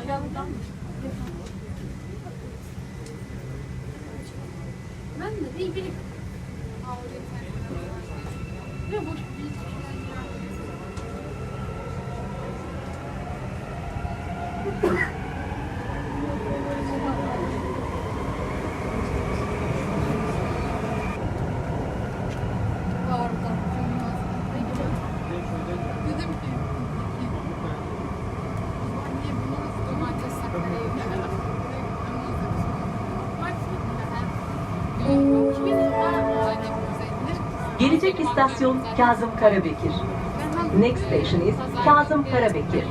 Gel buradan. Ben de değil biri. Ne boş bir Gelecek istasyon Kazım Karabekir. Next station is Kazım Karabekir.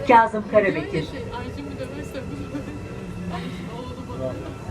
Kazım Karabekir. Ayşe bir dönerse bu. Oğlu bana.